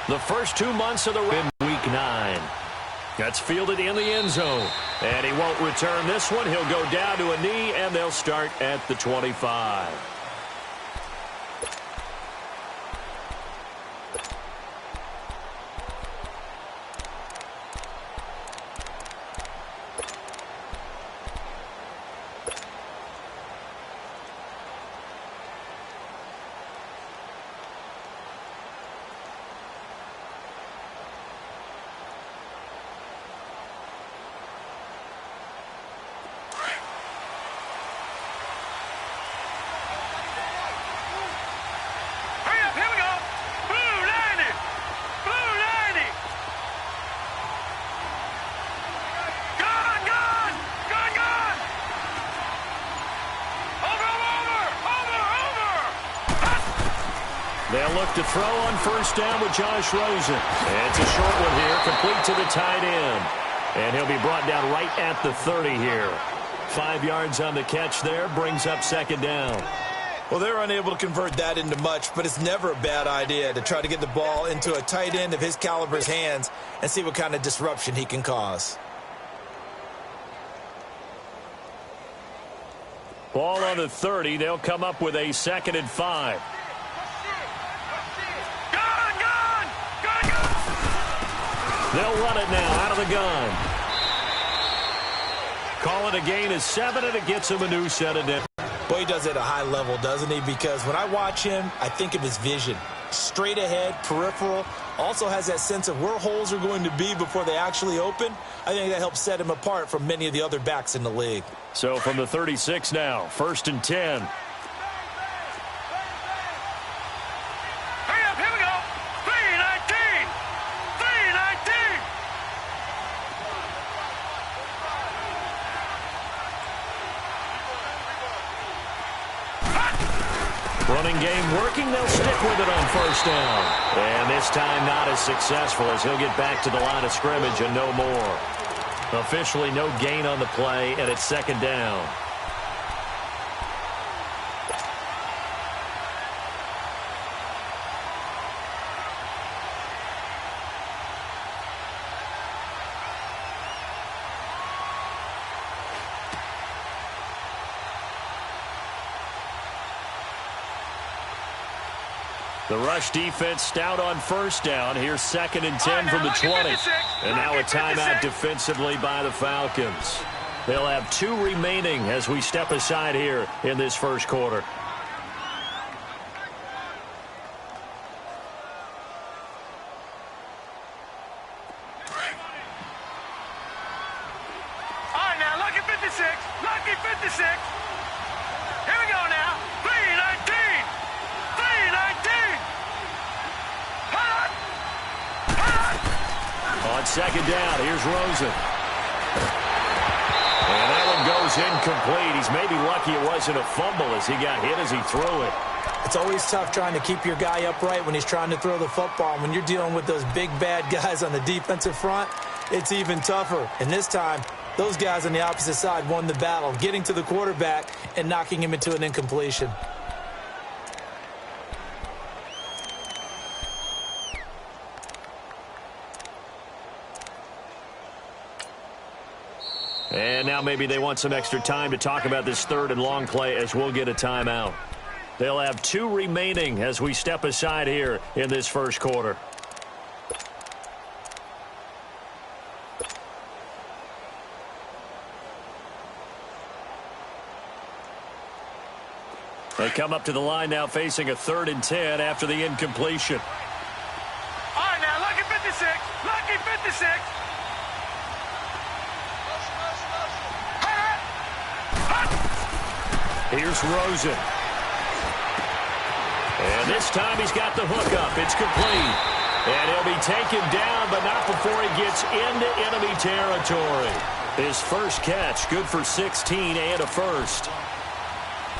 The first 2 months of the in Week 9. That's fielded in the end zone. And he won't return this one. He'll go down to a knee, and they'll start at the 25. They'll look to throw on first down with Josh Rosen. It's a short one here, complete to the tight end. And he'll be brought down right at the 30 here. 5 yards on the catch there, brings up second down. Well, they're unable to convert that into much, but it's never a bad idea to try to get the ball into a tight end of his caliber's hands and see what kind of disruption he can cause. Ball on the 30. They'll come up with a 2nd and 5. They'll run it now out of the gun. Call it a gain of 7, and it gets him a new set of depth. Boy, he does it at a high level, doesn't he? Because when I watch him, I think of his vision. Straight ahead, peripheral. Also has that sense of where holes are going to be before they actually open. I think that helps set him apart from many of the other backs in the league. So from the 36 now, 1st and 10. Running game working. They'll stick with it on first down. And this time not as successful as he'll get back to the line of scrimmage and no more. Officially no gain on the play, and it's 2nd down. The rush defense stout on first down. Here's 2nd and 10 from the 20. And now a timeout defensively by the Falcons. They'll have 2 remaining as we step aside here in this first quarter. All right, now, lucky 56. Lucky 56. Here we go now. 3-19. 3-19. On 2nd down, here's Rosen. And that one goes incomplete. He's maybe lucky it wasn't a fumble as he got hit as he threw it. It's always tough trying to keep your guy upright when he's trying to throw the football. And when you're dealing with those big, bad guys on the defensive front, it's even tougher. And this time, those guys on the opposite side won the battle, getting to the quarterback and knocking him into an incompletion. And now maybe they want some extra time to talk about this 3rd and long play as we'll get a timeout. They'll have 2 remaining as we step aside here in this first quarter. They come up to the line now facing a 3rd and 10 after the incompletion. All right, now, lucky 56. Lucky 56. Here's Rosen. And this time he's got the hook up. It's complete. And he'll be taken down, but not before he gets into enemy territory. His first catch, good for 16 and a first.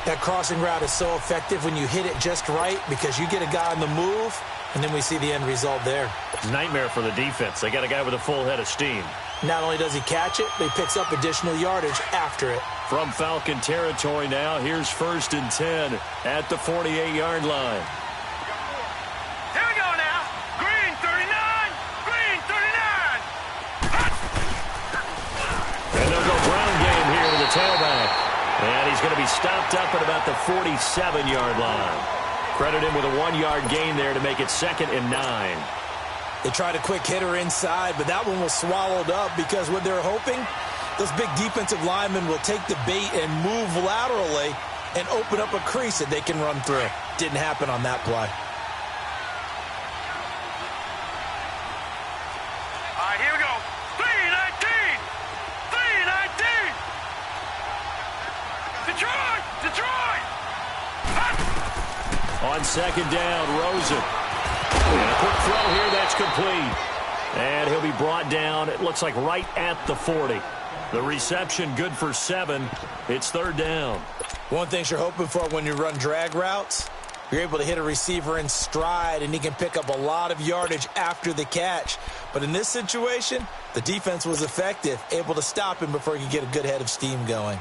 That crossing route is so effective when you hit it just right because you get a guy on the move, and then we see the end result there. Nightmare for the defense. They got a guy with a full head of steam. Not only does he catch it, but he picks up additional yardage after it. From Falcon territory now, here's 1st and 10 at the 48-yard line. Here we go now. Green 39. And he's going to be stopped up at about the 47-yard line. Credit him with a 1-yard gain there to make it 2nd and 9. They tried a quick hitter inside, but that one was swallowed up because what they're hoping, those big defensive linemen will take the bait and move laterally and open up a crease that they can run through. Didn't happen on that play. All right, here we go. 3-19. 3-19. Detroit! Detroit! On 2nd down, Rosen. And a quick throw here, that's complete. And he'll be brought down, it looks like right at the 40. The reception good for 7. It's 3rd down. One thing you're hoping for when you run drag routes, you're able to hit a receiver in stride, and he can pick up a lot of yardage after the catch. But in this situation, the defense was effective, able to stop him before he could get a good head of steam going.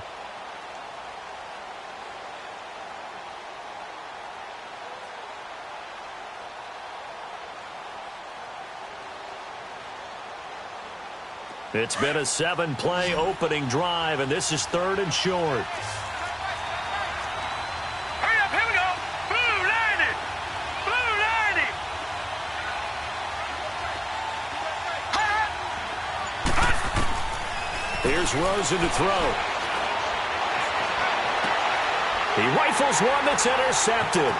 It's been a 7-play opening drive, and this is 3rd and short. Hurry up, here we go. Blue 90. Blue 90. Here's Rosen to throw. He rifles one that's intercepted.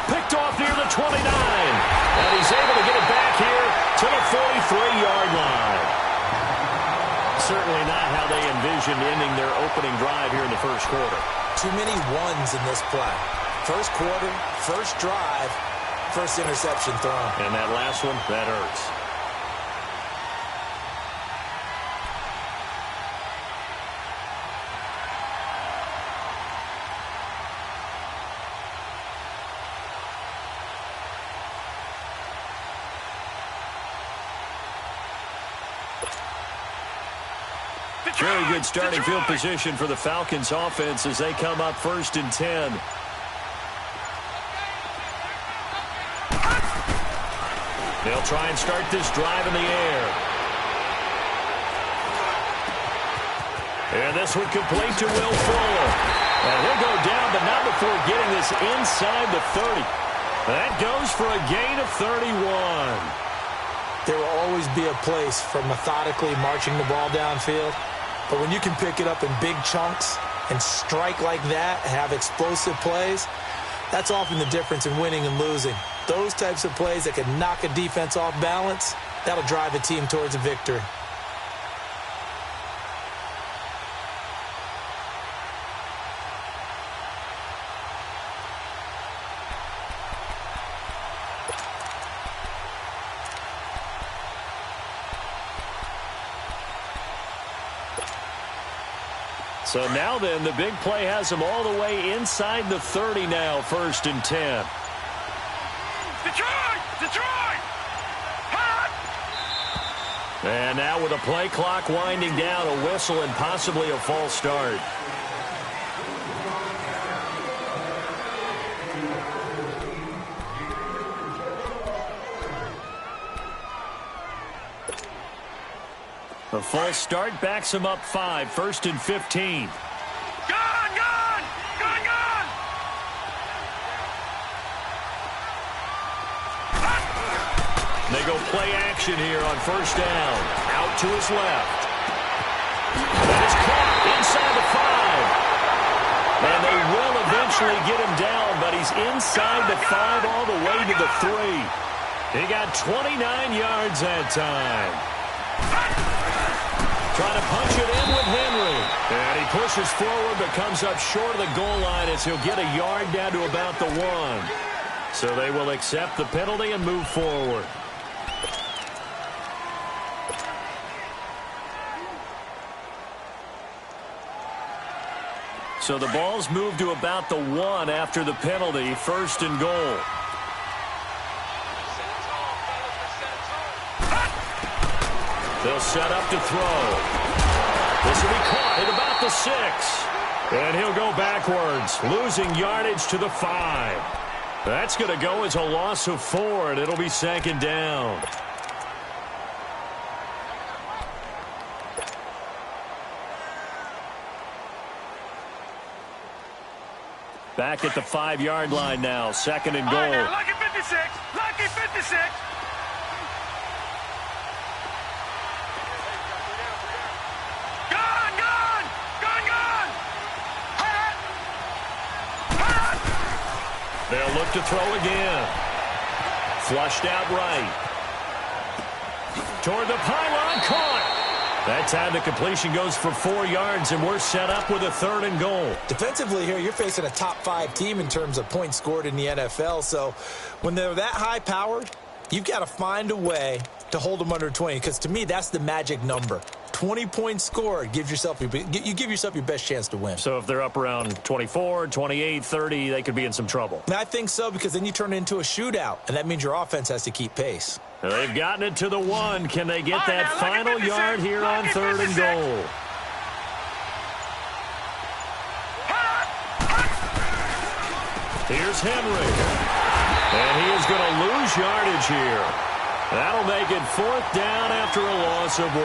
Picked off near the 29. And he's able to get it back here to the 43-yard line. Certainly not how they envisioned ending their opening drive here in the first quarter. Too many ones in this play. First quarter, first drive, first interception thrown. And that last one, that hurts. Very good starting field position for the Falcons offense as they come up 1st and 10. They'll try and start this drive in the air. And this one complete to Will Fuller. And he'll go down, but not before getting this inside the 30. That goes for a gain of 31. There will always be a place for methodically marching the ball downfield. But when you can pick it up in big chunks and strike like that, have explosive plays, that's often the difference in winning and losing. Those types of plays that can knock a defense off balance, that'll drive a team towards a victory. So now then, the big play has them all the way inside the 30 now, 1st and 10. Detroit! Detroit! Hot! And now with the play clock winding down, a whistle and possibly a false start. A false start backs him up 5, 1st and 15. Gone! Gone! Gone! Gone! They go play action here on 1st down. Out to his left. That is caught inside the 5. And they will eventually get him down, but he's inside the 5 all the way to the 3. He got 29 yards that time. Trying to punch it in with Henry. And he pushes forward but comes up short of the goal line as he'll get a yard down to about the 1. So they will accept the penalty and move forward. So the ball's moved to about the 1 after the penalty, 1st and goal. They'll set up to throw. This will be caught at about the 6. And he'll go backwards, losing yardage to the 5. That's going to go as a loss of 4, and it'll be 2nd down. Back at the 5-yard line now. 2nd and goal. All right, now, lucky 56. Lucky 56. Gone, gone. Gone, gone. Hot. Hot. They'll look to throw again. Flushed out right. Toward the pylon. Caught. That time the completion goes for 4 yards, and we're set up with a 3rd and goal. Defensively here, you're facing a top-5 team in terms of points scored in the NFL. So when they're that high-powered, you've got to find a way to hold them under 20, because to me, that's the magic number. 20 points scored, you give yourself your best chance to win. So if they're up around 24, 28, 30, they could be in some trouble. And I think so, because then you turn it into a shootout, and that means your offense has to keep pace. They've gotten it to the 1. Can they get that final yard here on 3rd and goal? Here's Henry. And he is going to lose yardage here. That'll make it 4th down after a loss of 1.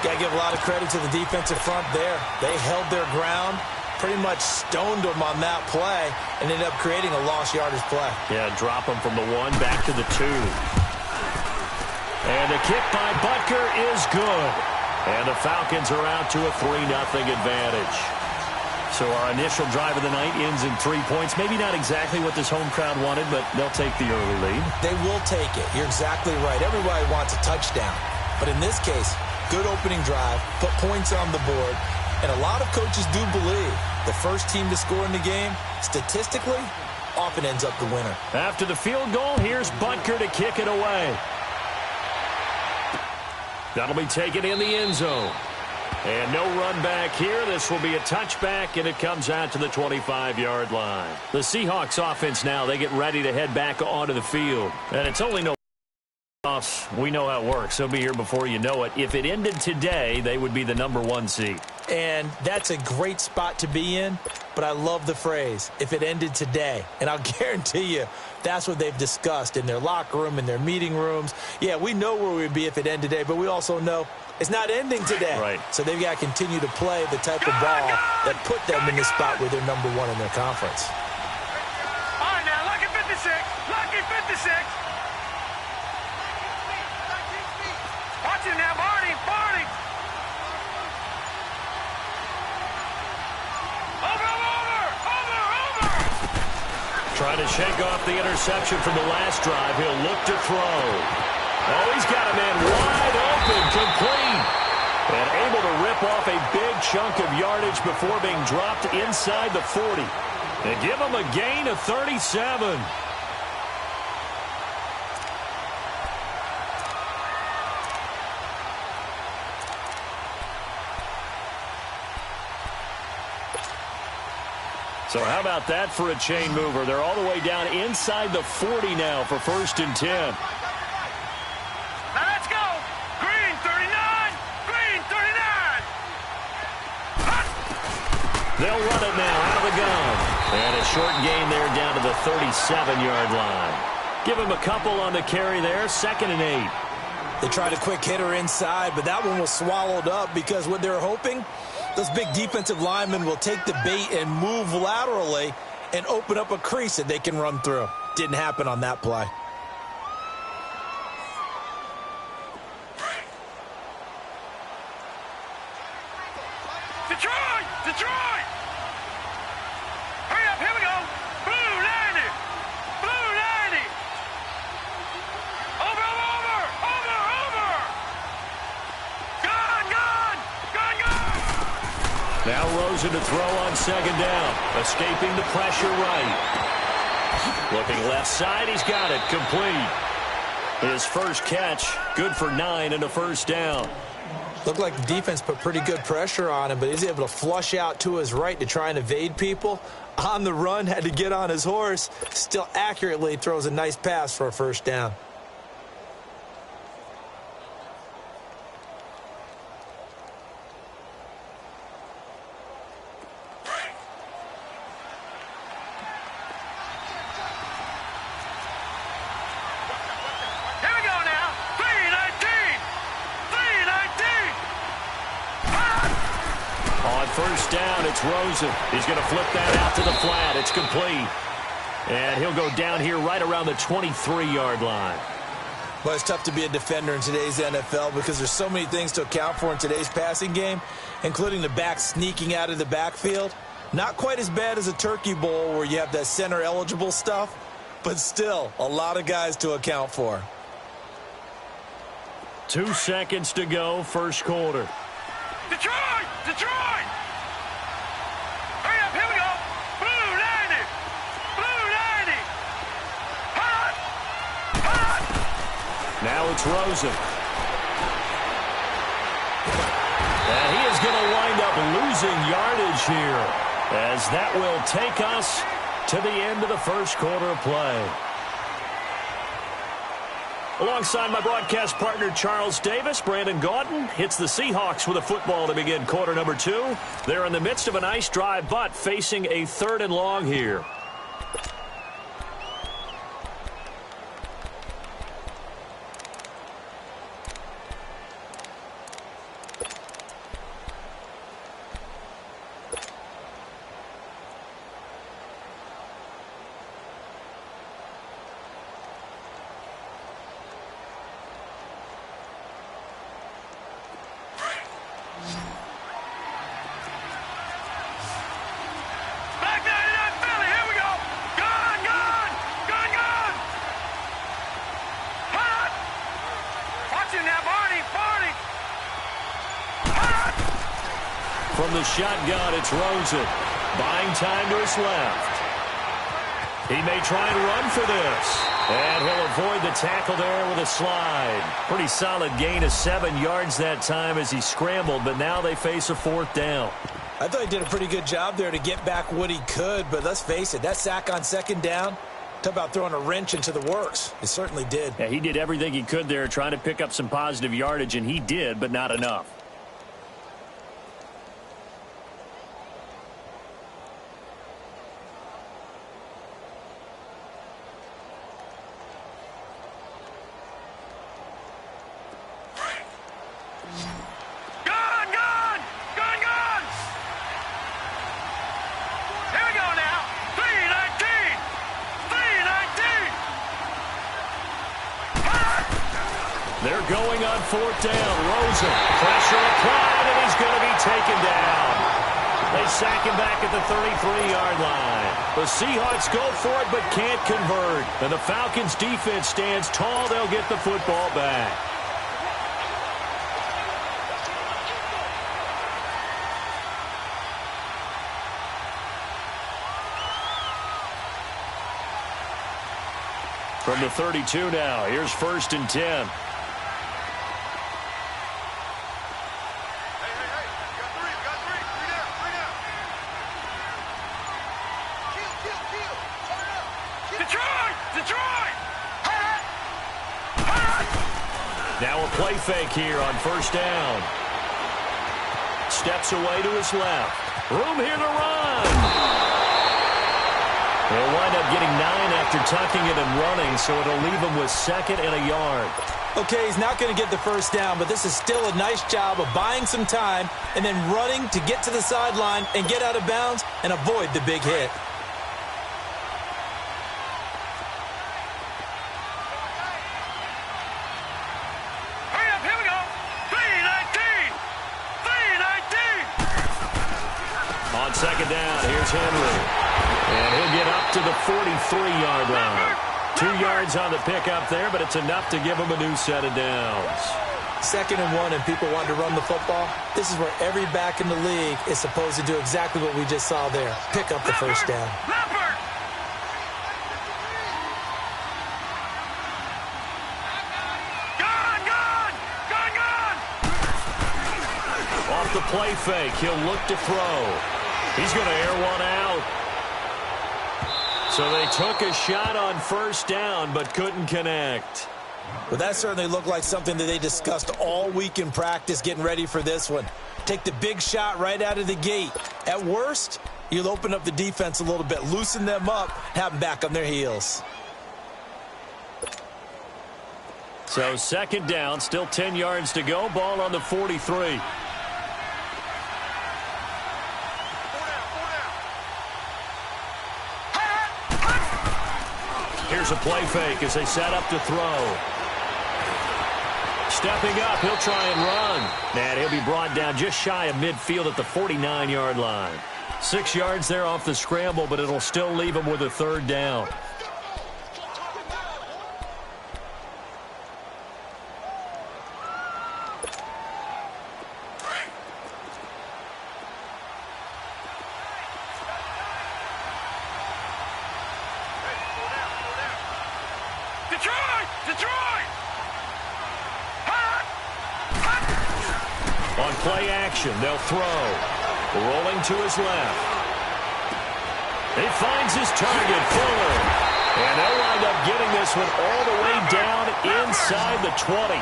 Got to give a lot of credit to the defensive front there. They held their ground, pretty much stoned them on that play, and ended up creating a lost yardage play. Yeah, drop them from the 1 back to the 2. And the kick by Butker is good. And the Falcons are out to a 3-0 advantage. So our initial drive of the night ends in 3 points. Maybe not exactly what this home crowd wanted, but they'll take the early lead. They will take it. You're exactly right. Everybody wants a touchdown. But in this case, good opening drive, put points on the board, and a lot of coaches do believe the first team to score in the game, statistically, often ends up the winner. After the field goal, here's Butker to kick it away. That'll be taken in the end zone. And no run back here. This will be a touchback, and it comes out to the 25-yard line. The Seahawks offense now, they get ready to head back onto the field. And it's only no offs. We know how it works. They'll be here before you know it. If it ended today, they would be the number 1 seed. And that's a great spot to be in, but I love the phrase, if it ended today. And I'll guarantee you that's what they've discussed in their locker room, in their meeting rooms. Yeah, we know where we'd be if it ended today, but we also know it's not ending today. Right. So they've got to continue to play the type of ball that put them in the spot where they're number 1 in their conference. All right, now, lucky 56. Lucky 56. Watch it now, Barney. Barney. Over. Trying to shake off the interception from the last drive. He'll look to throw. Oh, he's got a man wide open, complete. And able to rip off a big chunk of yardage before being dropped inside the 40. And give him a gain of 37. So how about that for a chain mover? They're all the way down inside the 40 now for 1st and 10. Now let's go. Green 39. Green 39. They'll run it now out of the gun. And a short gain there down to the 37-yard line. Give him a couple on the carry there. 2nd and 8. They tried a quick hitter inside, but that one was swallowed up because what they're hoping, those big defensive linemen will take the bait and move laterally and open up a crease that they can run through. Didn't happen on that play. Detroit! Detroit! Hurry up, here we go. Blue 90. Blue 90. Over. Gone. Now Rosen to throw on 2nd down. Escaping the pressure right. Looking left side, he's got it. Complete. His first catch, good for 9 and a 1st down. Looked like the defense put pretty good pressure on him, but he's able to flush out to his right to try and evade people. On the run, had to get on his horse. Still accurately throws a nice pass for a 1st down. Here we go now. 319. 319. On 1st first down. It's Rosen. He's going to flip that out to the flat. It's complete. And he'll go down here right around the 23-yard line. Well, it's tough to be a defender in today's NFL because there's so many things to account for in today's passing game, including the back sneaking out of the backfield. Not quite as bad as a turkey bowl where you have that center-eligible stuff, but still a lot of guys to account for. 2 seconds to go, first quarter. Detroit! Detroit! Hurry up, here we go! Blue 90! Blue 90! Hot! Hot! Now it's Rosen. And he is going to wind up losing yardage here, as that will take us to the end of the first quarter of play. Alongside my broadcast partner, Charles Davis, Brandon Gaudin hits the Seahawks with a football to begin quarter number 2. They're in the midst of a nice drive, but facing a 3rd and long here. From the shotgun, it's Rosen. Buying time to his left. He may try and run for this. And he'll avoid the tackle there with a slide. Pretty solid gain of 7 yards that time as he scrambled, but now they face a 4th down. I thought he did a pretty good job there to get back what he could, but let's face it, that sack on 2nd down, talk about throwing a wrench into the works. It certainly did. Yeah, he did everything he could there trying to pick up some positive yardage, and he did, but not enough. They're going on 4th down. Rosen, pressure applied, and he's going to be taken down. They sack him back at the 33-yard line. The Seahawks go for it but can't convert. And the Falcons' defense stands tall. They'll get the football back. From the 32 now, here's 1st and 10. Now a play fake here on 1st down. Steps away to his left. Room here to run. He'll wind up getting 9 after tucking it and running, so it'll leave him with 2nd and a yard. Okay, he's not going to get the 1st down, but this is still a nice job of buying some time and then running to get to the sideline and get out of bounds and avoid the big hit. On 2nd down, here's Henry. And he'll get up to the 43-yard line. 2 yards on the pickup there, but it's enough to give him a new set of downs. 2nd and 1 and people want to run the football. This is where every back in the league is supposed to do exactly what we just saw there. Pick up the 1st down. Off the play fake, he'll look to throw. He's going to air one out. So they took a shot on 1st down, but couldn't connect. Well, that certainly looked like something that they discussed all week in practice getting ready for this one. Take the big shot right out of the gate. At worst, you'll open up the defense a little bit, loosen them up, have them back on their heels. So 2nd down, still 10 yards to go. Ball on the 43. Here's a play fake as they set up to throw. Stepping up, he'll try and run. And he'll be brought down just shy of midfield at the 49-yard line. 6 yards there off the scramble, but it'll still leave him with a third down. On play action, they'll throw. Rolling to his left. He finds his target, Fuller. And they'll wind up getting this one all the way down inside the 20.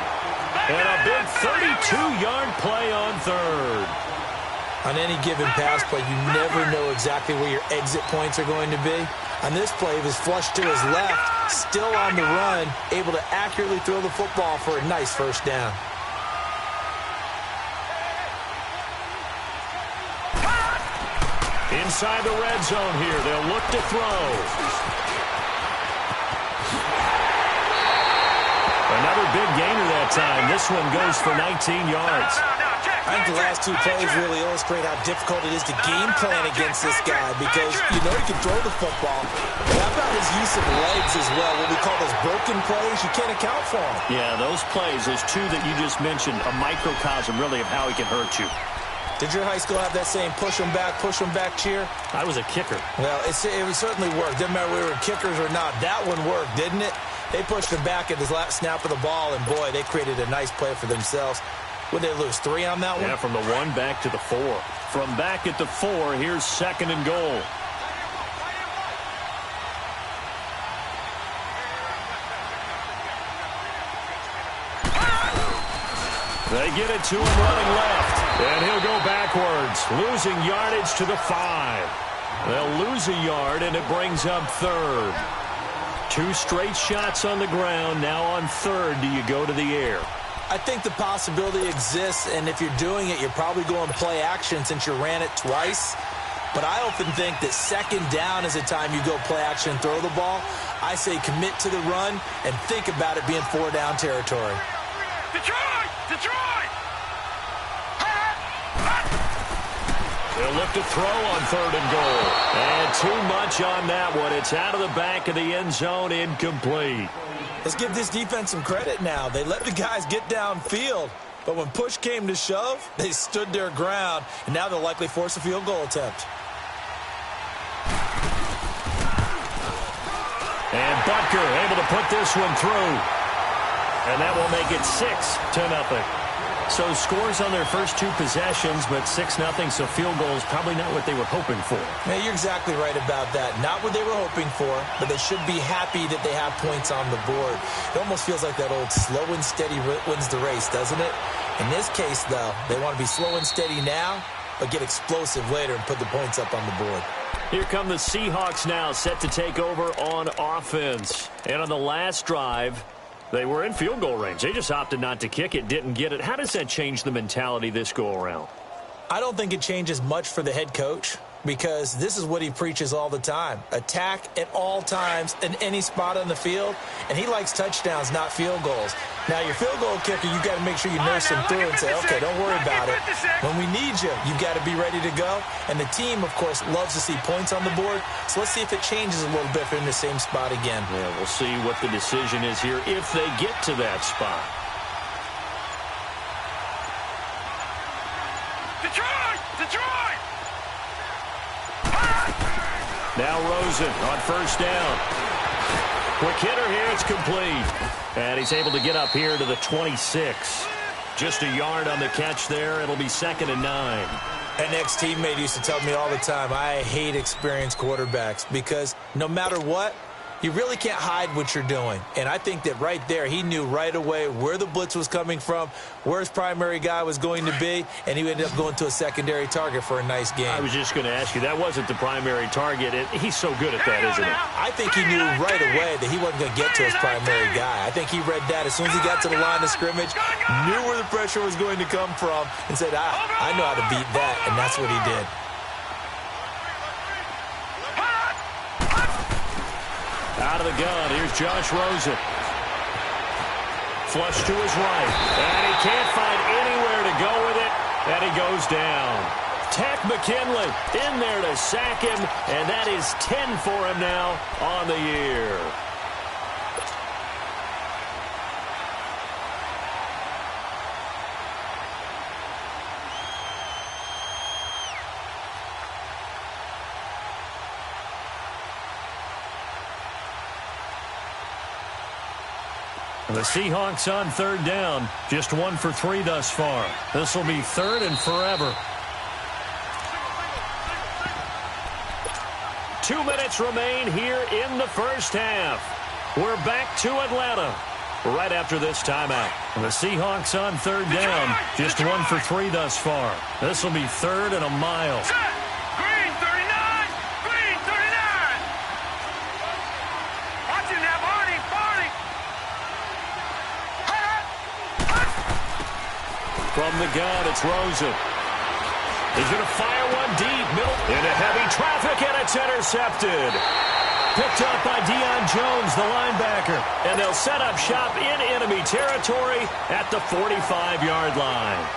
And a big 32-yard play on third. On any given pass play, you never know exactly where your exit points are going to be. On this play, he was flushed to his left, still on the run, able to accurately throw the football for a nice first down. Inside the red zone here, they'll look to throw. Another big gainer that time. This one goes for 19 yards. I think the last two plays really illustrate how difficult it is to game plan against this guy because you know he can throw the football. But how about his use of legs as well? What we call those broken plays, you can't account for them. Yeah, those plays, those two that you just mentioned, a microcosm really of how he can hurt you. Did your high school have that same push 'em back cheer? I was a kicker. Well, it certainly worked. Didn't matter whether we were kickers or not. That one worked, didn't it? They pushed him back at his last snap of the ball, and boy, they created a nice play for themselves. Would they lose 3 on that one? Yeah, from the 1 back to the 4. From back at the 4, here's 2nd and goal. They get it to him running left. And he'll go backwards, losing yardage to the 5. They'll lose a yard, and it brings up third. 2 straight shots on the ground. Now on third, do you go to the air? I think the possibility exists, and if you're doing it, you're probably going play action since you ran it twice. But I often think that 2nd down is the time you go play action and throw the ball. I say commit to the run and think about it being 4 down territory. Detroit! Detroit! They'll look to throw on 3rd and goal. And too much on that one. It's out of the back of the end zone, incomplete. Let's give this defense some credit now. They let the guys get downfield, but when push came to shove, they stood their ground, and now they'll likely force a field goal attempt. And Butker able to put this one through. And that will make it 6-0. So scores on their first 2 possessions, but 6-0, so field goal is probably not what they were hoping for. Man, you're exactly right about that. Not what they were hoping for, but they should be happy that they have points on the board. It almost feels like that old slow and steady wins the race, doesn't it? In this case, though, they want to be slow and steady now, but get explosive later and put the points up on the board. Here come the Seahawks now, set to take over on offense. And on the last drive, they were in field goal range. They just opted not to kick it, didn't get it. How does that change the mentality this go-around? I don't think it changes much for the head coach because this is what he preaches all the time. Attack at all times in any spot on the field, and he likes touchdowns, not field goals. Now, your field goal kicker, you got to make sure you nurse him through and say, okay, don't worry about it. When we need you, you got to be ready to go. And the team, of course, loves to see points on the board. So let's see if it changes a little bit if they're in the same spot again. Yeah, we'll see what the decision is here if they get to that spot. Detroit! Detroit! Now Rosen on 1st down. Quick hitter here, it's complete. And he's able to get up here to the 26. Just a yard on the catch there. It'll be 2nd and 9. An ex-teammate used to tell me all the time, I hate experienced quarterbacks because no matter what, you really can't hide what you're doing. And I think that right there, he knew right away where the blitz was coming from, where his primary guy was going to be, and he ended up going to a secondary target for a nice game. I was just going to ask you, that wasn't the primary target. He's so good at that, isn't he? I think he knew right away that he wasn't going to get to his primary guy. I think he read that as soon as he got to the line of scrimmage, knew where the pressure was going to come from, and said, I know how to beat that, and that's what he did. Out of the gun, here's Josh Rosen. Flush to his right. And he can't find anywhere to go with it. And he goes down. Tack McKinley in there to sack him. And that is 10 for him now on the year. The Seahawks on third down. Just 1 for 3 thus far. This will be third and forever. 2 minutes remain here in the first half. We're back to Atlanta right after this timeout. The Seahawks on third down. Just 1 for 3 thus far. This will be third and a mile. Green 39! Green 39! Watch him now, Barney! From the gun, it's Rosen. He's going to fire one deep, middle, into heavy traffic, and it's intercepted. Picked up by Deion Jones, the linebacker. And they'll set up shop in enemy territory at the 45-yard line.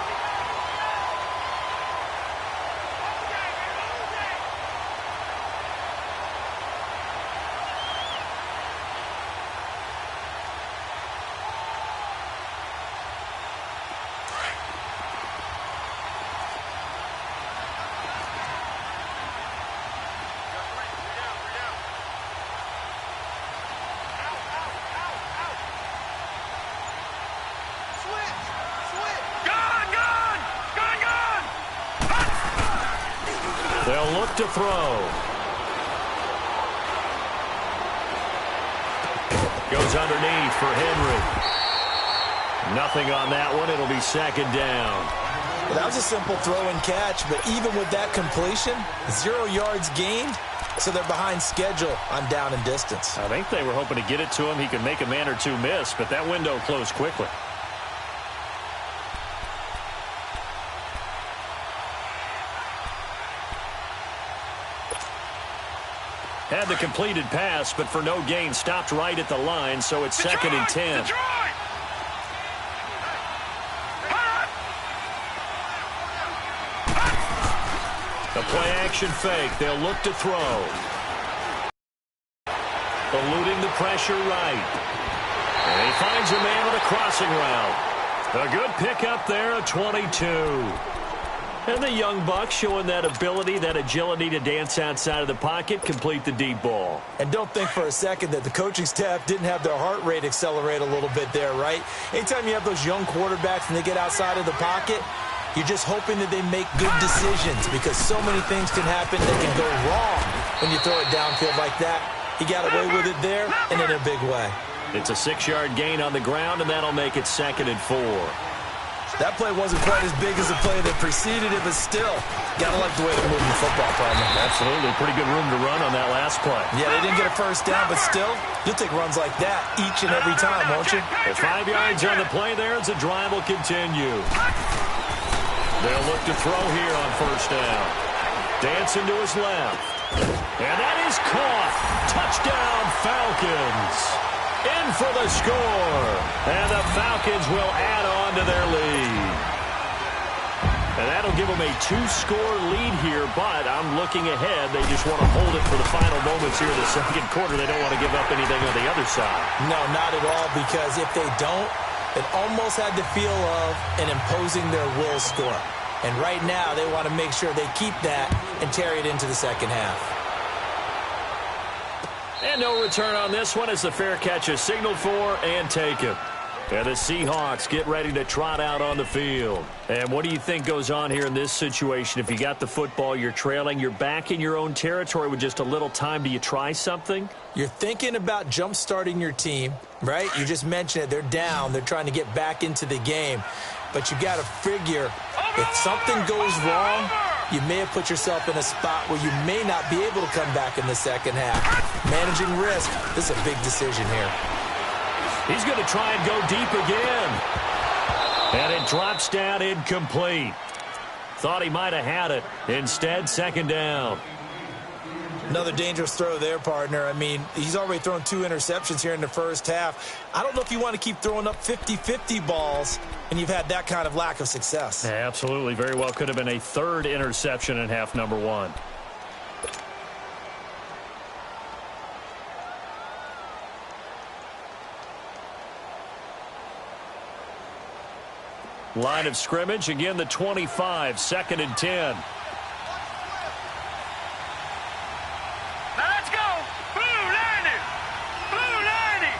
They'll look to throw. Goes underneath for Henry. Nothing on that one. It'll be second down. Well, that was a simple throw and catch, but even with that completion, 0 yards gained, so they're behind schedule on down and distance. I think they were hoping to get it to him. He could make a man or two miss, but that window closed quickly. Had the completed pass, but for no gain, stopped right at the line, so it's second and 10. The play-action fake. They'll look to throw. Eluding the pressure right. And he finds a man on a crossing route. A good pickup there, a 22. And the young buck showing that ability, that agility to dance outside of the pocket, complete the deep ball. And don't think for a second that the coaching staff didn't have their heart rate accelerate a little bit there, right? Anytime you have those young quarterbacks and they get outside of the pocket, you're just hoping that they make good decisions because so many things can happen that can go wrong when you throw it downfield like that. He got away with it there and in a big way. It's a 6-yard gain on the ground, and that'll make it second and 4. That play wasn't quite as big as the play that preceded it, but still, gotta like the way they're moving the football, partner. Absolutely. Pretty good room to run on that last play. Yeah, they didn't get a first down, but still, you'll take runs like that each and every time, won't you? At 5 yards on the play there, as the drive will continue. They'll look to throw here on first down. Dancing to his left. And that is caught. Touchdown, Falcons. In for the score. And the Falcons will add on to their lead. And that'll give them a 2-score lead here, but I'm looking ahead. They just want to hold it for the final moments here in the second quarter. They don't want to give up anything on the other side. No, not at all, because if they don't, it almost had the feel of an imposing their will score. And right now, they want to make sure they keep that and carry it into the second half. And no return on this one as the fair catch is signaled for and taken. And the Seahawks get ready to trot out on the field. And what do you think goes on here in this situation? If you got the football, you're trailing, you're back in your own territory with just a little time. Do you try something? You're thinking about jump-starting your team, right? You just mentioned it. They're down. They're trying to get back into the game. But you got to figure if something goes wrong, you may have put yourself in a spot where you may not be able to come back in the second half. Managing risk, this is a big decision here. He's going to try and go deep again. And it drops down incomplete. Thought he might have had it. Instead, second down. Another dangerous throw there, partner. I mean, he's already thrown 2 interceptions here in the first half. I don't know if you want to keep throwing up 50-50 balls, and you've had that kind of lack of success. Yeah, absolutely. Very well could have been a 3rd interception in half number 1. Line of scrimmage, again the 25, 2nd and 10. Now let's go. Blue 90. Blue 90.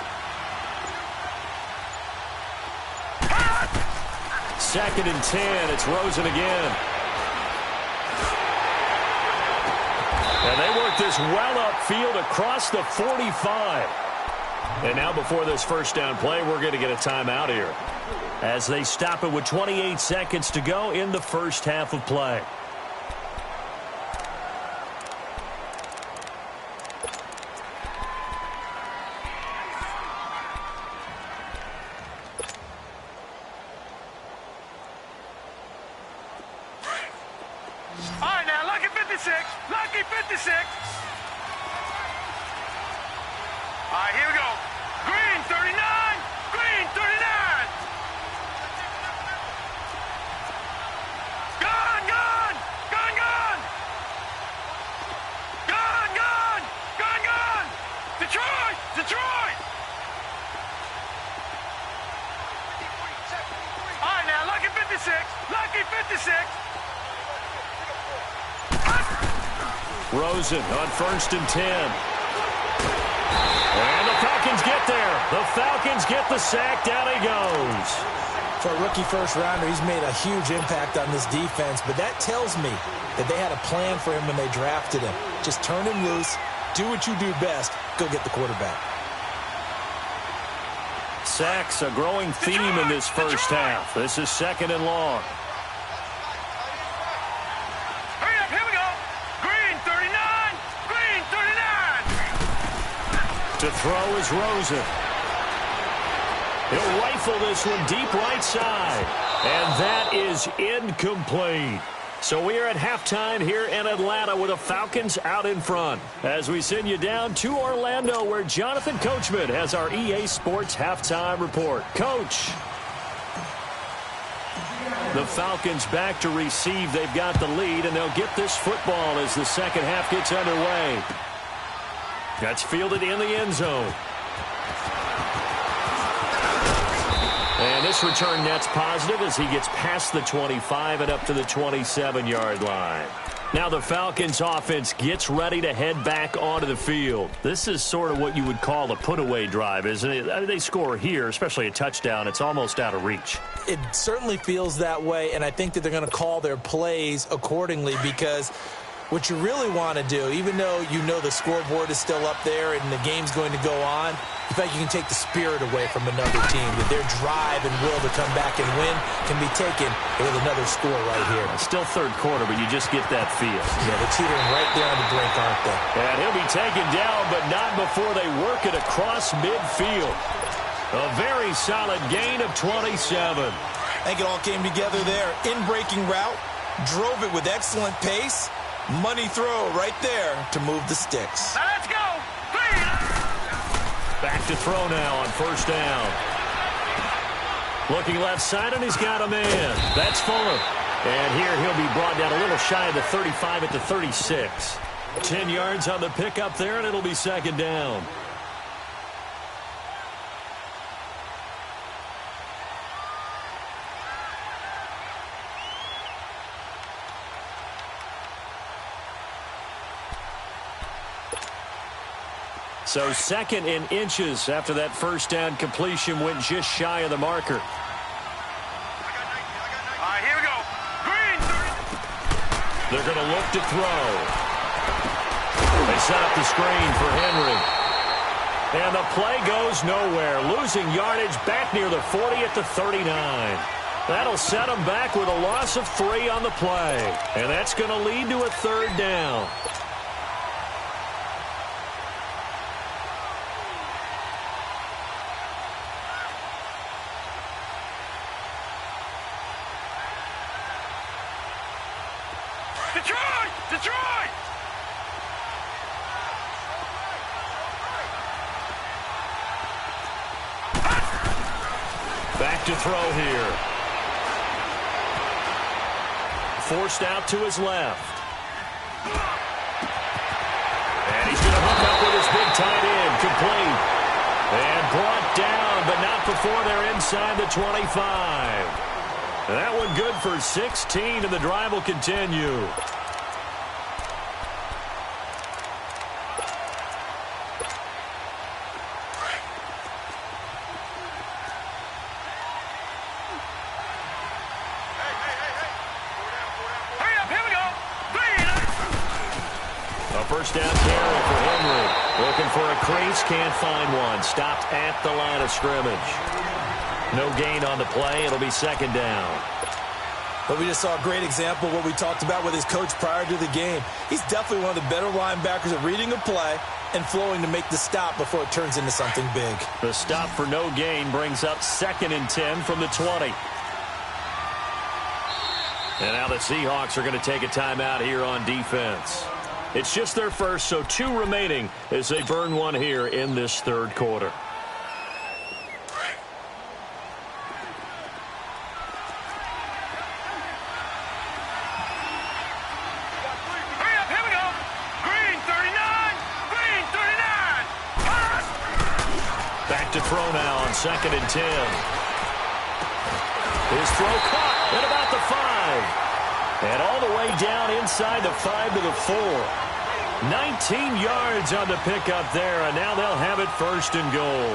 2nd and 10. It's Rosen again. And they work this well upfield across the 45. And now before this first down play, we're going to get a timeout here, as they stop it with 28 seconds to go in the first half of play. All right, now, lucky 56. Lucky 56. All right, here we go. Green 39. Green 39. Gone, gone. Gone, gone. Gone, gone. Gone, gone. Detroit. Detroit. All right, now, lucky 56. Lucky 56. Rosen on 1st and 10. And the Falcons get there. The Falcons get the sack. Down he goes. For a rookie first-rounder, he's made a huge impact on this defense, but that tells me that they had a plan for him when they drafted him. Just turn him loose, do what you do best, go get the quarterback. Sacks, a growing theme in this first half. This is 2nd and long. Hurry up, here we go. Green 39. Green 39. To throw is Rosen. He'll rifle this one deep right side. And that is incomplete. So we are at halftime here in Atlanta with the Falcons out in front, as we send you down to Orlando, where Jonathan Coachman has our EA Sports halftime report. Coach. The Falcons back to receive. They've got the lead, and they'll get this football as the second half gets underway. That's fielded in the end zone. And this return net's positive as he gets past the 25 and up to the 27-yard line. Now the Falcons offense gets ready to head back onto the field. This is sort of what you would call a put-away drive, isn't it? I mean, they score here, especially a touchdown. It's almost out of reach. It certainly feels that way, and I think that they're going to call their plays accordingly, because what you really want to do, even though you know the scoreboard is still up there and the game's going to go on, in fact, you can take the spirit away from another team, that their drive and will to come back and win can be taken with another score right here. It's still third quarter, but you just get that feel. Yeah, they're teetering right there on the brink, aren't they? And he'll be taken down, but not before they work it across midfield. A very solid gain of 27. I think it all came together there. In-breaking route, drove it with excellent pace. Money throw right there to move the sticks. Now let's go. Green. Back to throw now on first down. Looking left side, and he's got a man. That's Fuller. And here he'll be brought down a little shy of the 35 at the 36. 10 yards on the pickup there, and it'll be second down. So 2nd and inches after that first down completion went just shy of the marker. All right, here we go. Green 30. They're going to look to throw. They set up the screen for Henry. And the play goes nowhere. Losing yardage back near the 40 at the 39. That'll set them back with a loss of 3 on the play. And that's going to lead to a third down. Detroit! Detroit! Back to throw here. Forced out to his left. And he's going to hook up with his big tight end. Complete. And brought down, but not before they're inside the 25. That one good for 16, and the drive will continue. First down carry for Henry. Looking for a crease, can't find one. Stopped at the line of scrimmage. No gain on the play. It'll be second down. But we just saw a great example of what we talked about with his coach prior to the game. He's definitely one of the better linebackers at reading a play and flowing to make the stop before it turns into something big. The stop for no gain brings up 2nd and 10 from the 20. And now the Seahawks are going to take a timeout here on defense. It's just their first, so 2 remaining as they burn one here in this third quarter. Hurry up, here we go. Green 39, green 39. Pass. Back to throw now on 2nd and 10. His throw caught at about the 5. And all the way down inside the 5 to the 4. 19 yards on the pickup there, and now they'll have it 1st and goal.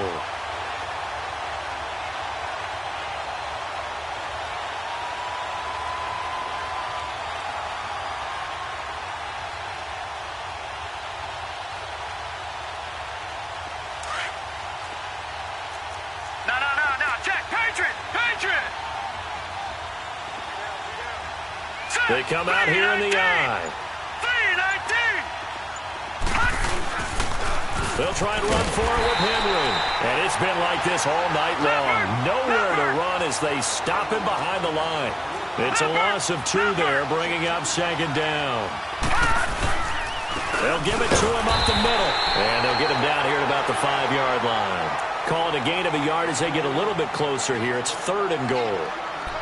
No. Check. Patriot. They come out here in the eye. 3-19. They'll try and run for it with Henry. And it's been like this all night long. Nowhere to run as they stop him behind the line. It's a loss of 2 there, bringing up 2nd down. They'll give it to him up the middle. And they'll get him down here at about the 5-yard line. Call it a gain of a yard as they get a little bit closer here. It's 3rd and goal.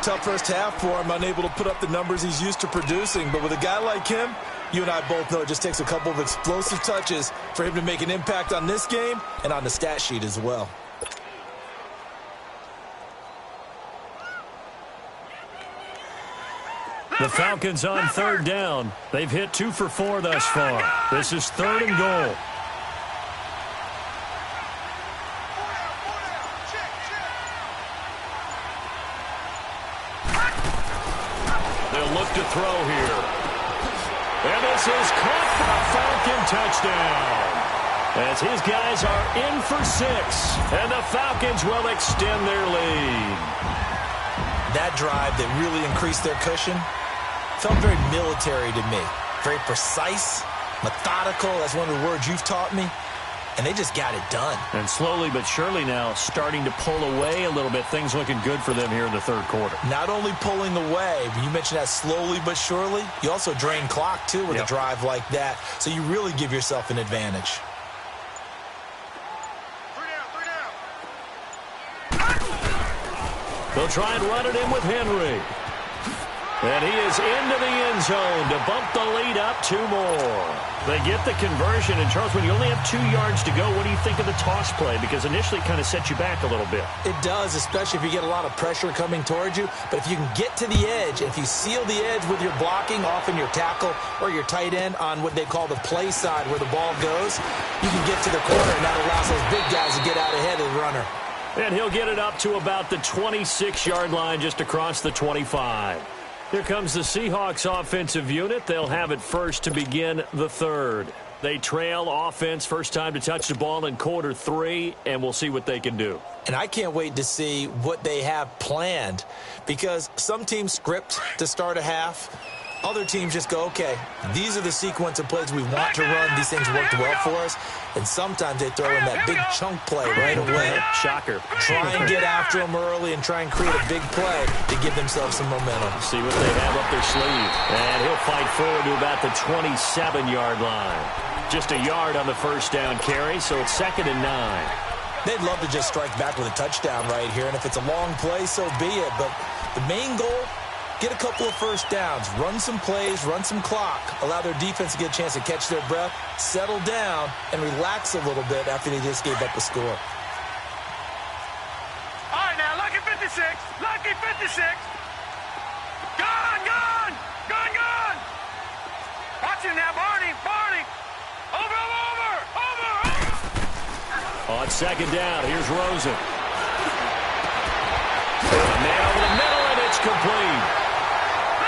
Tough first half for him, unable to put up the numbers he's used to producing. But with a guy like him, you and I both know it just takes a couple of explosive touches for him to make an impact on this game and on the stat sheet as well. The Falcons on 3rd down. They've hit 2 for 4 thus far. This is 3rd and goal. To throw here. And this is caught for a Falcon touchdown. As his guys are in for 6. And the Falcons will extend their lead. That drive that really increased their cushion felt very military to me. Very precise, methodical. That's one of the words you've taught me. And they just got it done. And slowly but surely now starting to pull away a little bit. Things looking good for them here in the 3rd quarter. Not only pulling away, but you mentioned that slowly but surely. You also drain clock, too, with a drive like that. So you really give yourself an advantage. 3 down. They'll try and run it in with Henry. And he is into the end zone to bump the lead up 2 more. They get the conversion. And, Charles, when you only have 2 yards to go, what do you think of the toss play? Because initially it kind of set you back a little bit. It does, especially if you get a lot of pressure coming towards you. But if you can get to the edge, if you seal the edge with your blocking, often your tackle or your tight end on what they call the play side where the ball goes, you can get to the corner, and that allows those big guys to get out ahead of the runner. And he'll get it up to about the 26-yard line just across the 25. Here comes the Seahawks offensive unit. They'll have it first to begin the 3rd. They trail offense, first time to touch the ball in quarter 3, and we'll see what they can do. And I can't wait to see what they have planned, because some teams script to start a half. Other teams just go, okay, these are the sequence of plays we want to run. These things worked well for us. And sometimes they throw in that big chunk play right away. Shocker. Try and get after them early and try and create a big play to give themselves some momentum. See what they have up their sleeve. And he'll fight forward to about the 27-yard line. Just a yard on the first down carry, so it's 2nd and 9. They'd love to just strike back with a touchdown right here, and if it's a long play, so be it. But the main goal, get a couple of first downs, run some plays, run some clock, allow their defense to get a chance to catch their breath, settle down, and relax a little bit after they just gave up a score. All right, now, lucky 56. Lucky 56. Gone, gone. Gone, gone. Watch him now, Barney. Barney. Over. On second down, here's Rosen. And a man over the middle, and it's complete.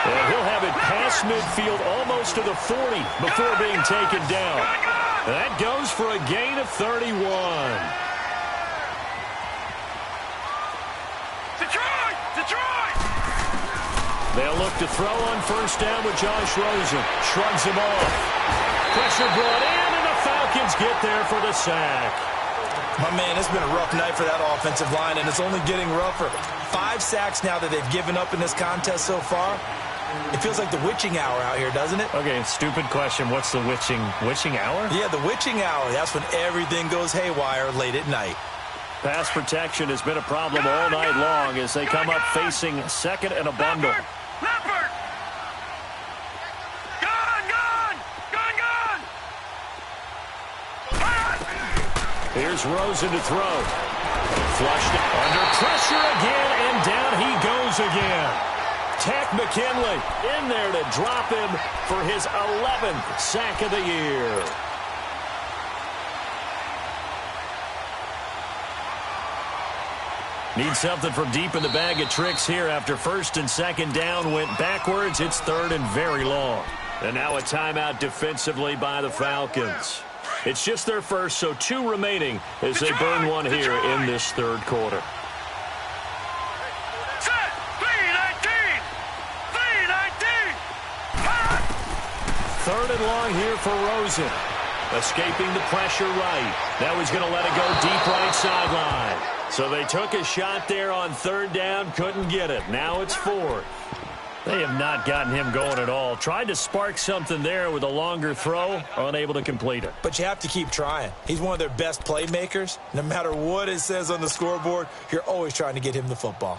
And he'll have it past midfield almost to the 40 before being taken down. That goes for a gain of 31. Detroit! They'll look to throw on first down with Josh Rosen. Shrugs him off. Pressure brought in, and the Falcons get there for the sack. My man, it's been a rough night for that offensive line, and it's only getting rougher. 5 sacks now that they've given up in this contest so far. It feels like the witching hour out here, doesn't it? Okay, stupid question. What's the witching hour? Yeah, the witching hour. That's when everything goes haywire late at night. Pass protection has been a problem all night long as they come up facing second and a bundle. Leopard! Here's Rosen to throw. Flushed under pressure again, and down he goes again. Tack McKinley in there to drop him for his 11th sack of the year. Need something from deep in the bag of tricks here after first and second down went backwards. It's third and very long. And now a timeout defensively by the Falcons. It's just their first, so 2 remaining as they burn one here in this third quarter. Set! 3-19! 3-19! Third and long here for Rosen. Escaping the pressure right. Now he's going to let it go deep right sideline. So they took a shot there on third down, couldn't get it. Now it's fourth. They have not gotten him going at all. Tried to spark something there with a longer throw, unable to complete it. But you have to keep trying. He's one of their best playmakers. No matter what it says on the scoreboard, you're always trying to get him the football.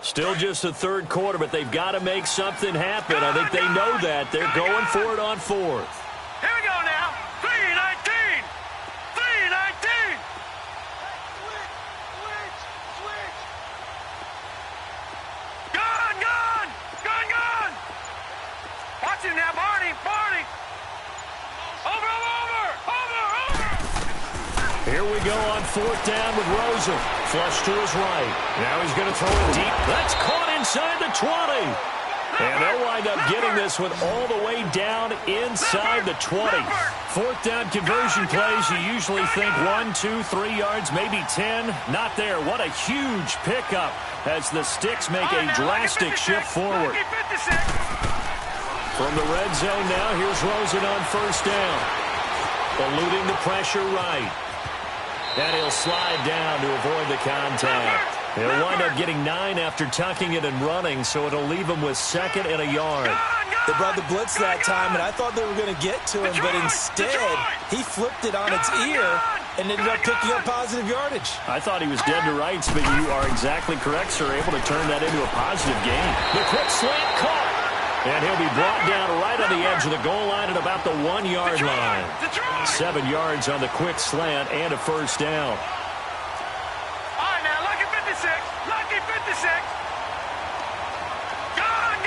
Still just the third quarter, but they've got to make something happen. I think they know that. They're going for it on fourth. Here we go now. 3-19! 3-19! Gone! Watch him now, Barney! Over! Here we go on fourth down with Rosen. Flush to his right. Now he's going to throw it deep. That's caught inside the 20. And they'll wind up getting this one all the way down inside the 20. Fourth down conversion plays, you usually think 1, 2, 3 yards, maybe 10. Not there. What a huge pickup as the Sticks make a drastic shift forward. From the red zone now, here's Rosen on first down. Eluding the pressure right. And he'll slide down to avoid the contact. He'll wind up getting 9 after tucking it and running, so it'll leave him with second and a yard. They brought the blitz that time, and I thought they were going to get to him, but instead, he flipped it on its ear and ended up picking up positive yardage. I thought he was dead to rights, but you are exactly correct, sir. Able to turn that into a positive gain. The quick slant caught. And he'll be brought down right on the edge of the goal line at about the 1 yard line. 7 yards on the quick slant and a first down. All right, now, lucky 56. Lucky 56. Gone!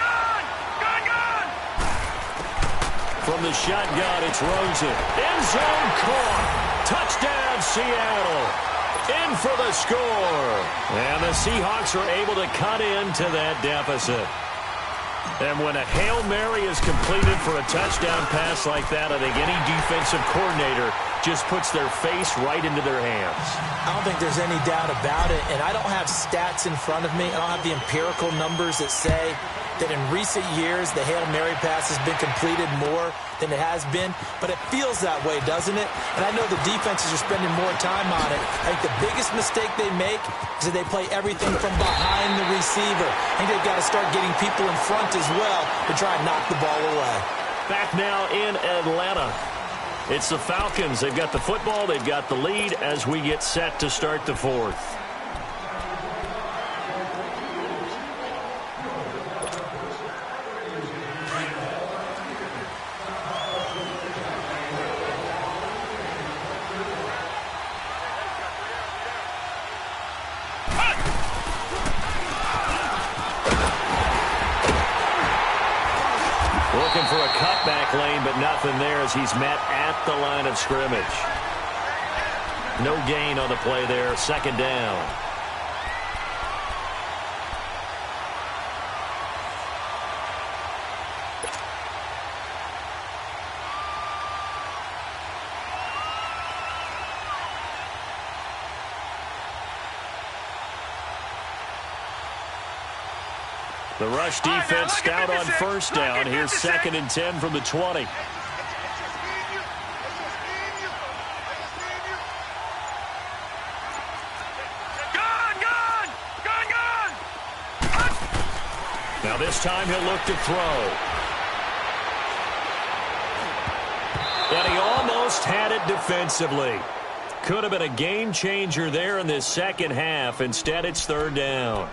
From the shotgun, it's Rosen. End zone caught. Touchdown, Seattle. In for the score. And the Seahawks are able to cut into that deficit. And when a Hail Mary is completed for a touchdown pass like that, I think any defensive coordinator just puts their face right into their hands. I don't think there's any doubt about it, and I don't have stats in front of me. I don't have the empirical numbers that say that in recent years the Hail Mary pass has been completed more than it has been, but it feels that way, doesn't it? And I know the defenses are spending more time on it. I think the biggest mistake they make is that they play everything from behind the receiver. I think they've got to start getting people in front as well to try and knock the ball away. Back now in Atlanta. It's the Falcons. They've got the football. They've got the lead as we get set to start the fourth. Looking for a cutback lane, but nothing there as he's met at the line of scrimmage. No gain on the play there. Second down. The rush defense stout on first down. Here's 2nd and 10 from the 20. Now this time he'll look to throw. And he almost had it defensively. Could have been a game changer there in this second half. Instead, it's 3rd down.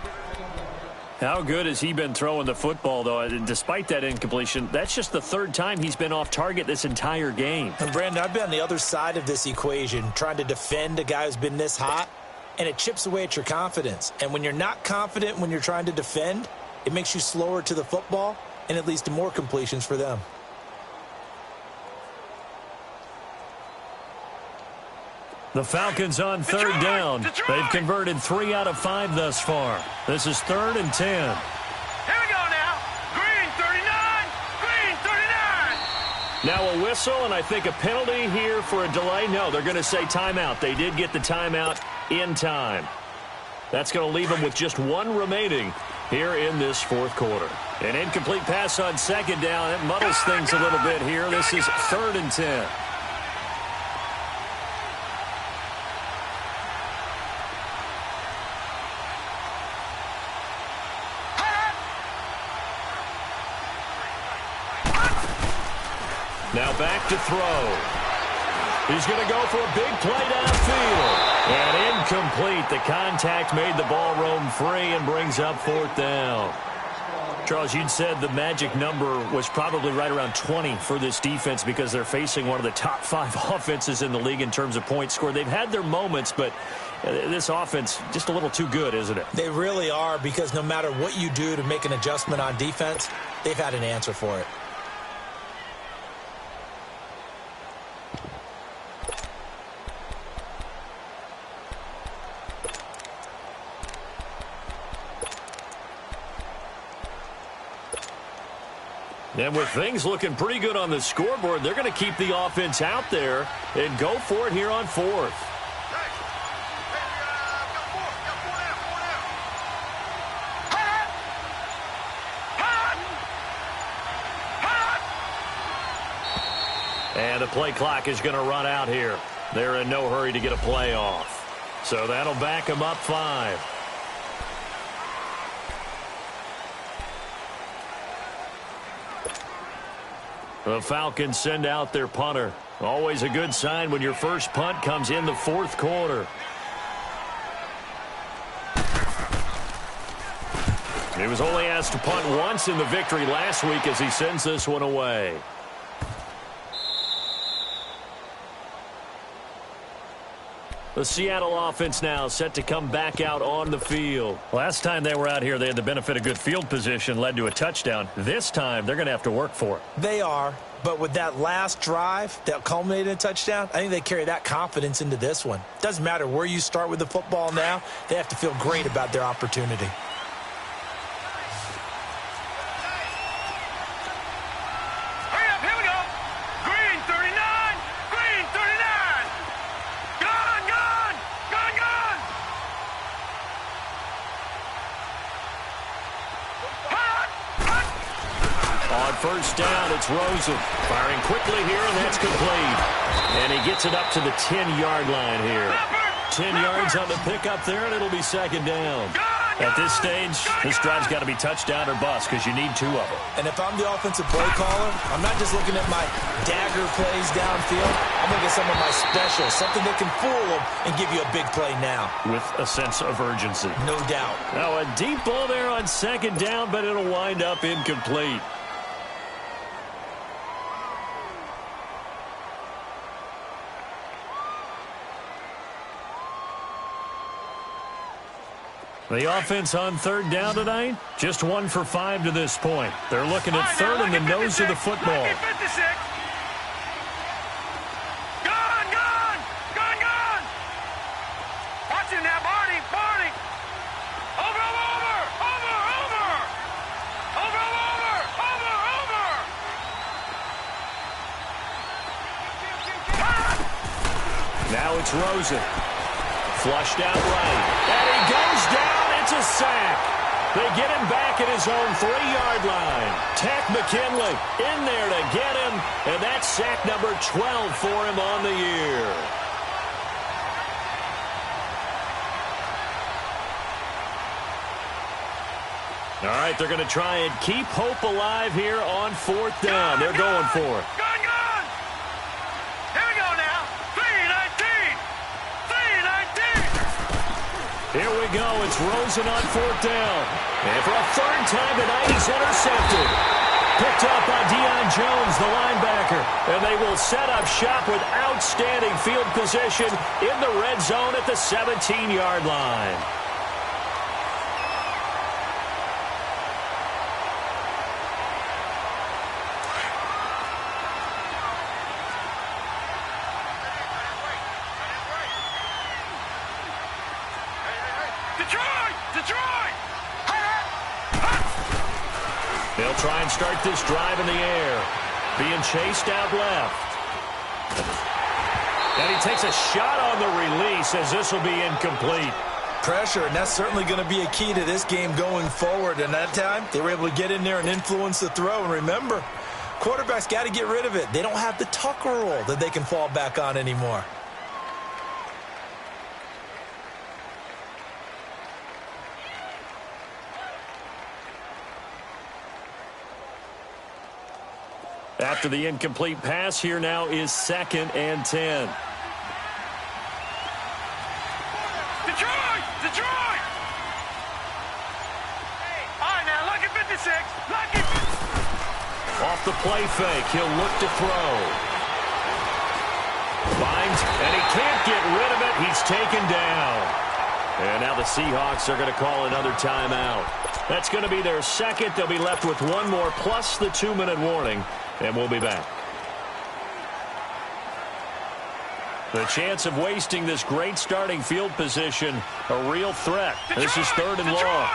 How good has he been throwing the football, though? Despite that incompletion, that's just the 3rd time he's been off target this entire game. And Brandon, I've been on the other side of this equation, trying to defend a guy who's been this hot, and it chips away at your confidence. And when you're not confident when you're trying to defend, it makes you slower to the football, and it leads to more completions for them. The Falcons on 3rd down. They've converted 3 out of 5 thus far. This is 3rd and 10. Here we go now. Green 39. Green 39. Now a whistle, and I think a penalty here for a delay. No, they're going to say timeout. They did get the timeout in time. That's going to leave them with just 1 remaining here in this 4th quarter. An incomplete pass on 2nd down. It muddles things a little bit here. This is 3rd and 10. Now back to throw. He's going to go for a big play downfield. And incomplete. The contact made the ball roam free and brings up 4th down. Charles, you'd said the magic number was probably right around 20 for this defense because they're facing one of the top 5 offenses in the league in terms of points scored. They've had their moments, but this offense just a little too good, isn't it? They really are, because no matter what you do to make an adjustment on defense, they've had an answer for it. And with things looking pretty good on the scoreboard, they're going to keep the offense out there and go for it here on 4th. And the play clock is going to run out here. They're in no hurry to get a play off. So that'll back them up 5. The Falcons send out their punter. Always a good sign when your first punt comes in the 4th quarter. He was only asked to punt once in the victory last week as he sends this one away. The Seattle offense now set to come back out on the field. Last time they were out here, they had the benefit of good field position, led to a touchdown. This time, they're going to have to work for it. They are, but with that last drive that culminated in a touchdown, I think they carry that confidence into this one. Doesn't matter where you start with the football now, they have to feel great about their opportunity. First down, it's Rosen. Firing quickly here, and that's complete. And he gets it up to the 10-yard line here. 10 yards on the pickup there, and it'll be 2nd down. At this stage, this drive's got to be touchdown or bust because you need 2 of them. And if I'm the offensive play caller, I'm not just looking at my dagger plays downfield. I'm looking at some of my specials, something that can fool them and give you a big play now. With a sense of urgency. No doubt. Now a deep ball there on 2nd down, but it'll wind up incomplete. The offense on 3rd down tonight, just 1 for 5 to this point. They're looking at 3rd in the nose of the football. Gone, gone, gone, gone. Watch him now, Barney, Barney. Over, over, over, over. Over, over, over, over. Now it's Rosen. Flushed out right. And he goes down. It's a sack. They get him back at his own 3-yard line. Tack McKinley in there to get him. And that's sack number 12 for him on the year. All right, they're going to try and keep hope alive here on 4th down. They're going for it. Gone, gone. Here we go now. 3-19. 3-19. Here we go. It's Rosen on 4th down. And for a 3rd time tonight, he's intercepted. Picked up by Deion Jones, the linebacker. And they will set up shop with outstanding field position in the red zone at the 17-yard line. They'll try and start this drive in the air. Being chased out left. And he takes a shot on the release as this will be incomplete. Pressure, and that's certainly going to be a key to this game going forward. And that time, they were able to get in there and influence the throw. And remember, quarterbacks got to get rid of it. They don't have the Tucker rule that they can fall back on anymore. After the incomplete pass, here now is 2nd and 10. Detroit! Detroit! All right, now, lucky 56. Lucky. Off the play fake, he'll look to throw. Finds, and he can't get rid of it. He's taken down. And now the Seahawks are going to call another timeout. That's going to be their 2nd. They'll be left with 1 more plus the 2-minute warning. And we'll be back. The chance of wasting this great starting field position, a real threat. This is 3rd and long.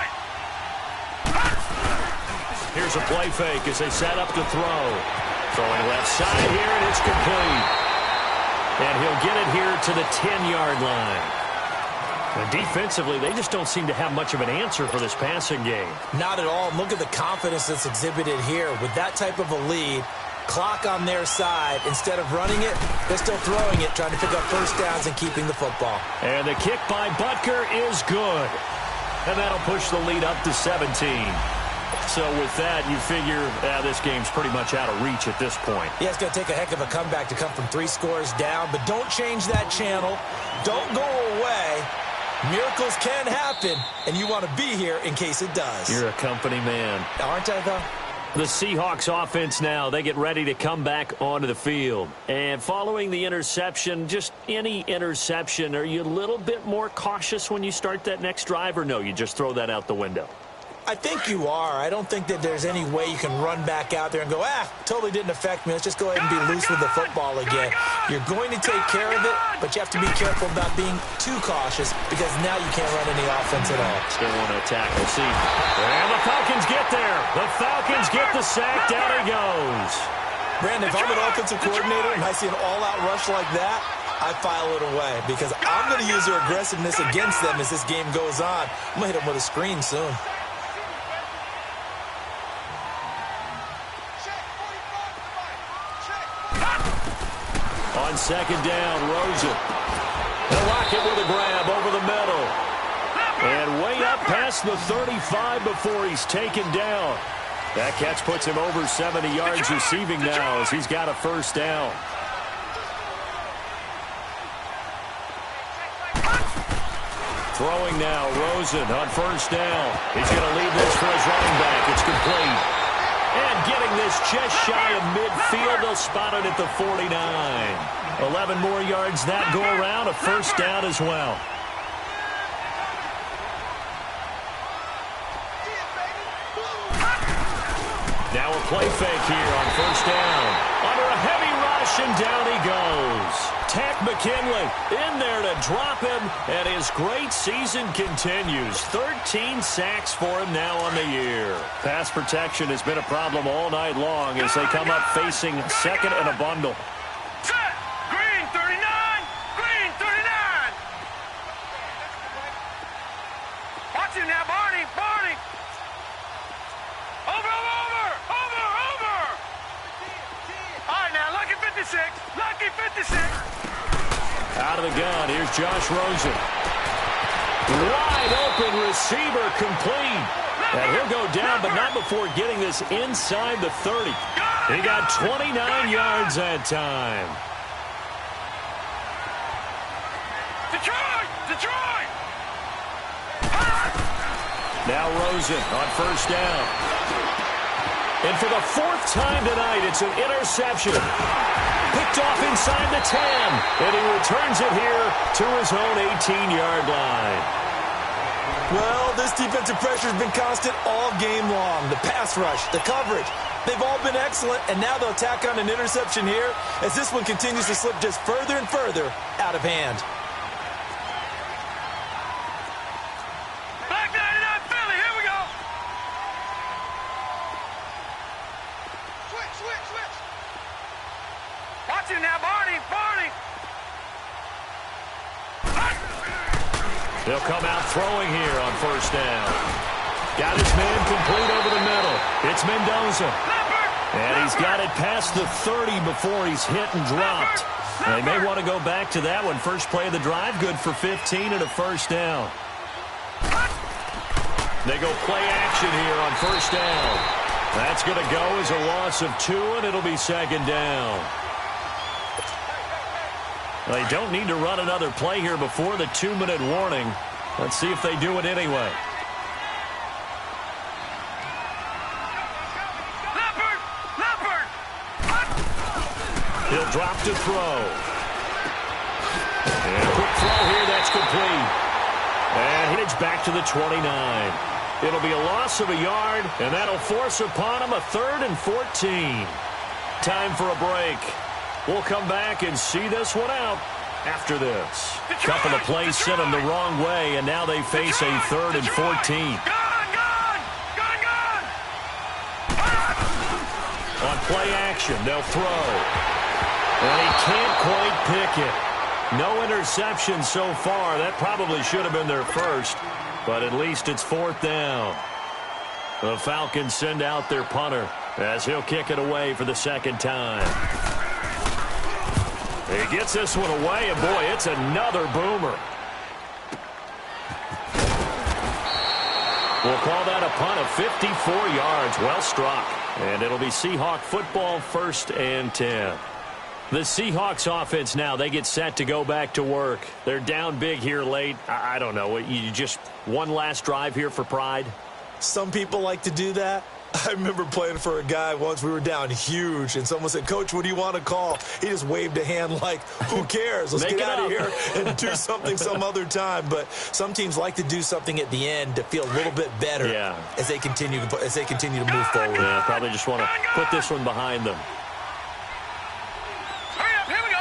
Here's a play fake as they set up to throw. Throwing left side here, and it's complete. And he'll get it here to the 10-yard line. And defensively, they just don't seem to have much of an answer for this passing game. Not at all. Look at the confidence that's exhibited here. With that type of a lead, clock on their side, instead of running it, they're still throwing it, trying to pick up 1st downs and keeping the football. And the kick by Butker is good. And that'll push the lead up to 17. So with that, you figure this game's pretty much out of reach at this point. Yeah, it's going to take a heck of a comeback to come from 3 scores down, but don't change that channel. Don't go away. Miracles can happen, and you want to be here in case it does. You're a company man. Aren't I, though? The Seahawks offense now, they get ready to come back onto the field. And following the interception, just any interception, are you a little bit more cautious when you start that next drive, or no, you just throw that out the window? I think you are. I don't think that there's any way you can run back out there and go, totally didn't affect me. Let's just go ahead and be loose with the football again. You're going to take care of it, but you have to be careful about being too cautious because now you can't run any offense at all. Still want to attack. We'll see. And the Falcons get there. The Falcons get the sack. Down he goes. Brandon, if I'm an offensive coordinator and I see an all-out rush like that, I file it away because I'm going to use their aggressiveness against them as this game goes on. I'm going to hit them with a screen soon. On 2nd down, Rosen. They'll lock it with a grab over the middle. And way up past the 35 before he's taken down. That catch puts him over 70 yards receiving now as he's got a first down. Throwing now, Rosen on first down. He's going to leave this for his running back. It's complete. And getting this just shy of midfield, they'll spot it at the 49. 11 more yards that go around, a first down as well. Now a play fake here on first down. Under a heavy rush, and down he goes. Tack McKinley in there to drop him, and his great season continues. 13 sacks for him now on the year. Pass protection has been a problem all night long as they come up facing second and a bundle. Set. Green 39. Green 39. Watch him now, Barney. Barney. Over. All right, now, lucky 56. Lucky 56. Out of the gun, here's Josh Rosen. Wide open receiver complete. And he'll go down, but not before getting this inside the 30. He got 29 yards that time. Detroit! Now Rosen on first down. And for the fourth time tonight, it's an interception. Picked off inside the 10. And he returns it here to his own 18-yard line. Well, this defensive pressure has been constant all game long. The pass rush, the coverage, they've all been excellent. And now they'll tack on an interception here as this one continues to slip just further and further out of hand. They'll come out throwing here on first down. Got his man complete over the middle. It's Mendoza. And he's got it past the 30 before he's hit and dropped. And they may want to go back to that one. First play of the drive, good for 15 and a first down. They go play action here on first down. That's going to go as a loss of 2, and it'll be second down. They don't need to run another play here before the 2-minute warning. Let's see if they do it anyway. Leopard! He'll drop to throw. And a quick throw here, that's complete. And he heads back to the 29. It'll be a loss of a yard, and that'll force upon him a 3rd and 14. Time for a break. We'll come back and see this one out after this. Couple of plays sent them the wrong way, and now they face a 3rd and 14. Gun! On play action, they'll throw. And he can't quite pick it. No interception so far. That probably should have been their first, but at least it's 4th down. The Falcons send out their punter as he'll kick it away for the second time. He gets this one away, and boy, it's another boomer. We'll call that a punt of 54 yards. Well struck. And it'll be Seahawk football, 1st and 10. The Seahawks offense now, they get set to go back to work. They're down big here late. I don't know. You just one last drive here for pride? Some people like to do that. I remember playing for a guy once. We were down huge, and someone said, "Coach, what do you want to call?" He just waved a hand like, who cares? Let's get out of here and do something some other time. But some teams like to do something at the end to feel a little bit better as they continue to move forward. Yeah, probably just want to put this one behind them. Hurry up, here we go.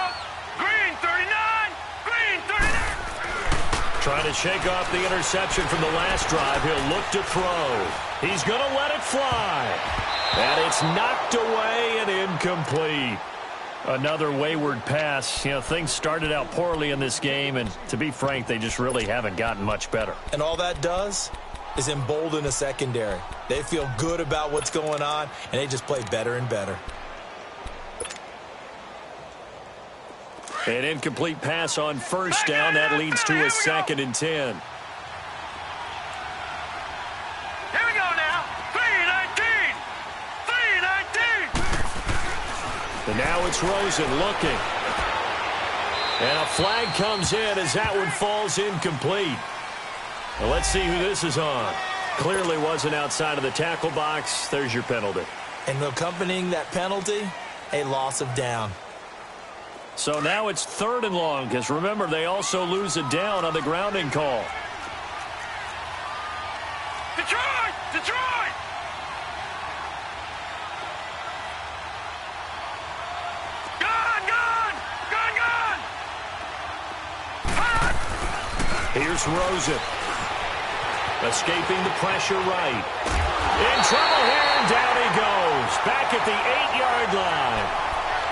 Green 39. Green 39. Trying to shake off the interception from the last drive. He'll look to throw. He's going to let it fly. And it's knocked away and incomplete. Another wayward pass. You know, things started out poorly in this game, and to be frank, they just really haven't gotten much better. And all that does is embolden a secondary. They feel good about what's going on, and they just play better and better. An incomplete pass on first down. That leads to a 2nd and 10. Here's Rosen looking. And a flag comes in as that one falls incomplete. Well, let's see who this is on. Clearly wasn't outside of the tackle box. There's your penalty. And accompanying that penalty, a loss of down. So now it's 3rd and long, because remember, they also lose a down on the grounding call. Detroit! Detroit! Gone! Gone! Gone! Gone! Here's Rosen. Escaping the pressure right. In trouble here, and down he goes. Back at the 8-yard line.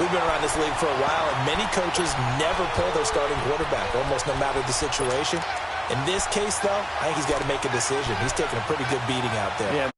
We've been around this league for a while, and many coaches never pull their starting quarterback, almost no matter the situation. In this case, though, I think he's got to make a decision. He's taking a pretty good beating out there. Yeah.